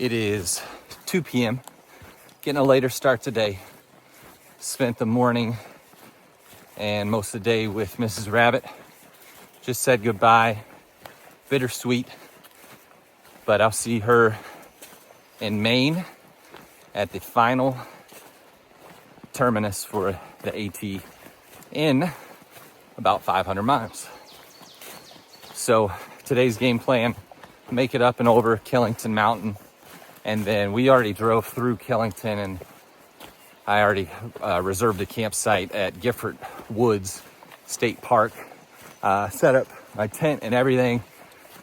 It is 2 p.m. Getting a later start today. Spent the morning and most of the day with Mrs. Rabbit. Just said goodbye. Bittersweet. But I'll see her in Maine at the final terminus for the AT in about 500 miles. So today's game plan, make it up and over Killington Mountain. And then we already drove through Killington, and I already reserved a campsite at Gifford Woods State Park. Set up my tent and everything.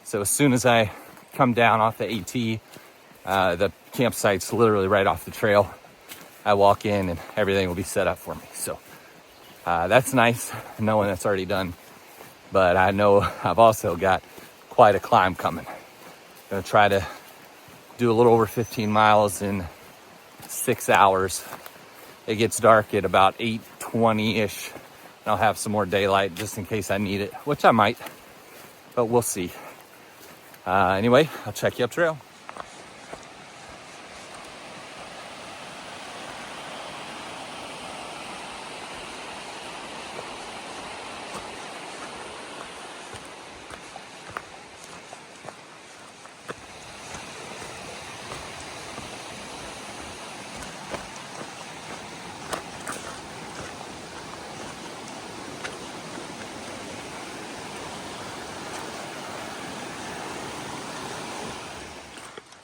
So as soon as I come down off the AT, the campsite's literally right off the trail. I walk in and everything will be set up for me. So that's nice, knowing that's already done. But I know I've also got quite a climb coming. Gonna try to do a little over 15 miles in 6 hours. It gets dark at about 8:20-ish. And I'll have some more daylight just in case I need it, which I might, but we'll see. Anyway, I'll check you up trail.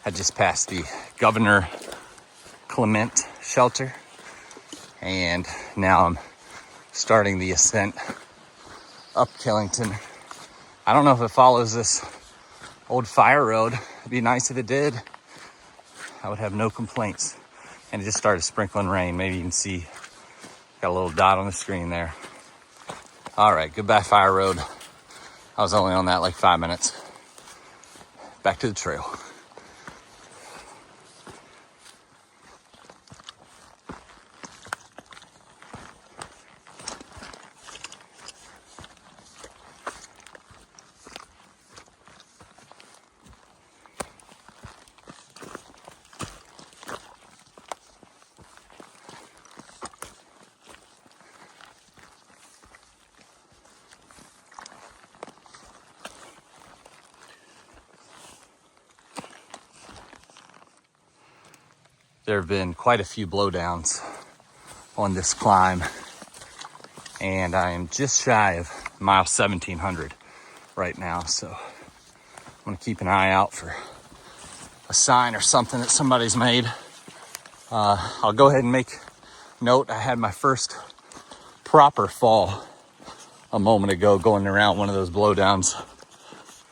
I just passed the Governor Clement shelter, and now I'm starting the ascent up Killington. I don't know if it follows this old fire road. It'd be nice if it did. I would have no complaints. And it just started sprinkling rain. Maybe you can see, got a little dot on the screen there. All right, goodbye fire road. I was only on that like 5 minutes. Back to the trail. There have been quite a few blowdowns on this climb, and I am just shy of mile 1700 right now. So I'm gonna keep an eye out for a sign or something that somebody's made. I'll go ahead and make note. I had my first proper fall a moment ago going around one of those blowdowns.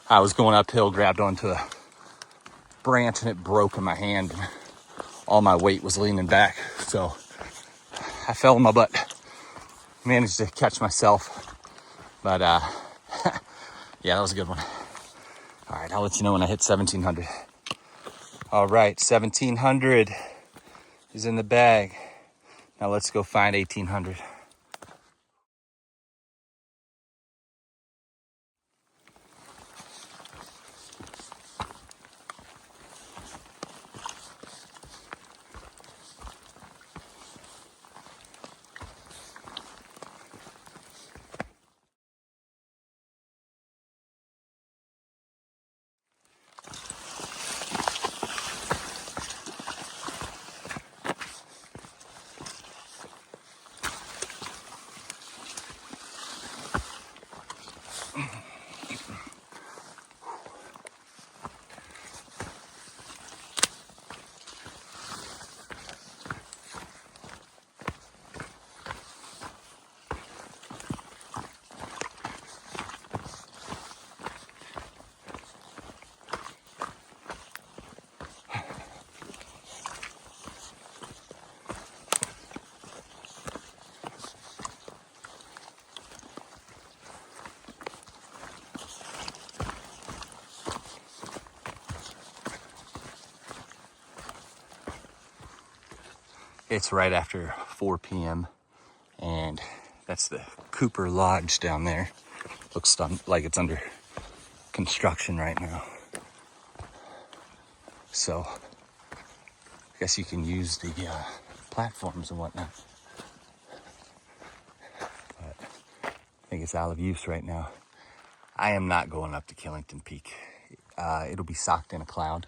I was going uphill, grabbed onto a branch, and it broke in my hand. All my weight was leaning back, so I fell on my butt. Managed to catch myself, but yeah, that was a good one. All right, I'll let you know when I hit 1700. All right, 1700 is in the bag. Now let's go find 1800. It's right after 4 p.m. and that's the Cooper Lodge down there. Looks like it's under construction right now. So guess you can use the platforms and whatnot. But I think it's out of use right now. I am not going up to Killington Peak. It'll be socked in a cloud,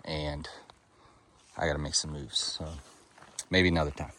and I gotta make some moves, so maybe another time.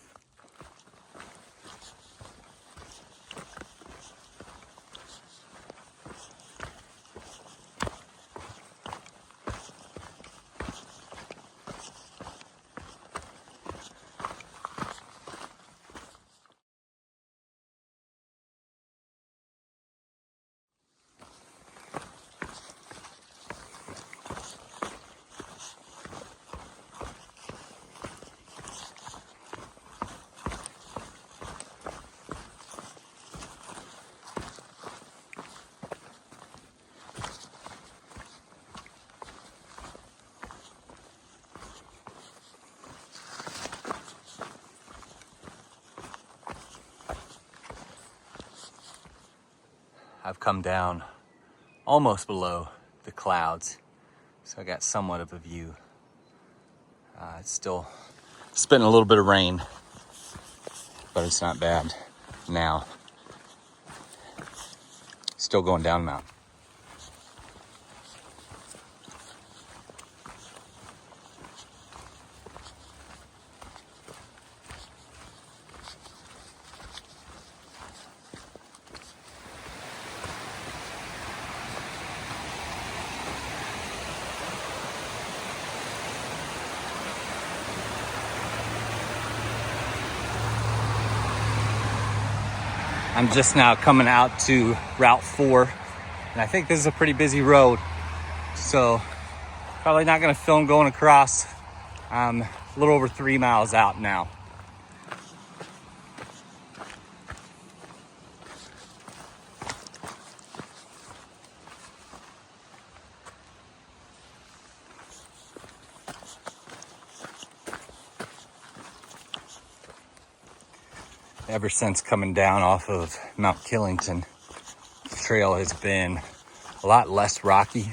I've come down almost below the clouds, so I got somewhat of a view. It's still spitting a little bit of rain, but it's not bad now. Still going down the mountain. I'm just now coming out to Route 4, and I think this is a pretty busy road, so probably not gonna film going across. I'm a little over 3 miles out now. Ever since coming down off of Mount Killington, the trail has been a lot less rocky.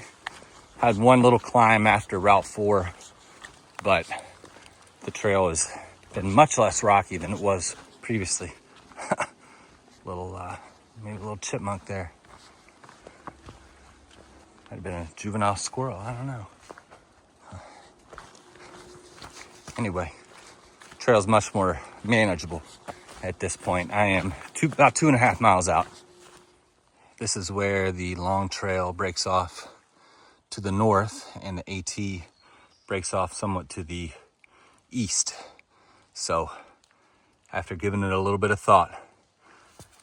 I had one little climb after Route 4, but the trail has been much less rocky than it was previously. Maybe a little chipmunk there. Might have been a juvenile squirrel, I don't know. Anyway, trail's much more manageable at this point. I am about 2.5 miles out. This is where the long trail breaks off to the north, and the AT breaks off somewhat to the east. So after giving it a little bit of thought,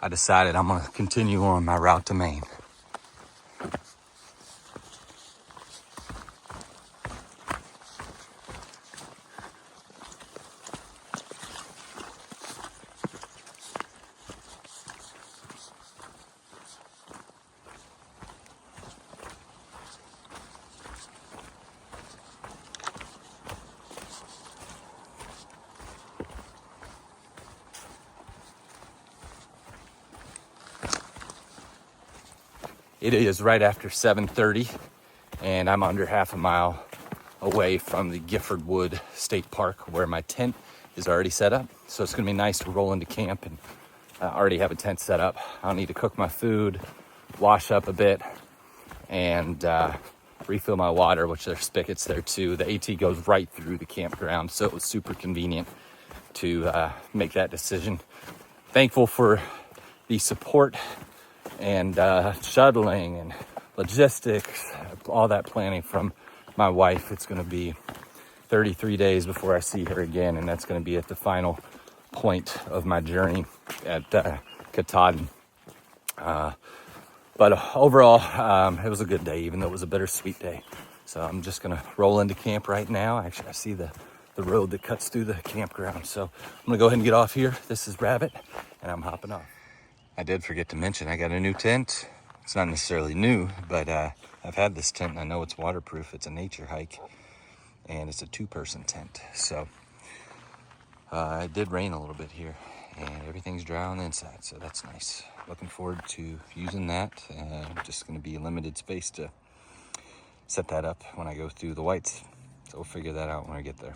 I decided I'm gonna continue on my route to Maine. It is right after 7:30, and I'm under half a mile away from the Gifford Wood State Park, where my tent is already set up. So it's gonna be nice to roll into camp and already have a tent set up. I'll need to cook my food, wash up a bit, and refill my water, which there's spigots there too. The AT goes right through the campground, so it was super convenient to make that decision. Thankful for the support and shuttling and logistics, all that planning from my wife. It's going to be 33 days before I see her again, and that's going to be at the final point of my journey at Katahdin. But overall, it was a good day, even though it was a bittersweet day. So I'm just going to roll into camp right now. Actually, I see the road that cuts through the campground. So I'm going to go ahead and get off here. This is Rabbit, and I'm hopping off. I did forget to mention I got a new tent. It's not necessarily new, but I've had this tent and I know it's waterproof. It's a nature hike, and it's a 2-person tent. So it did rain a little bit here, and everything's dry on the inside, so that's nice. Looking forward to using that. Just going to be a limited space to set that up when I go through the Whites. So we'll figure that out when I get there.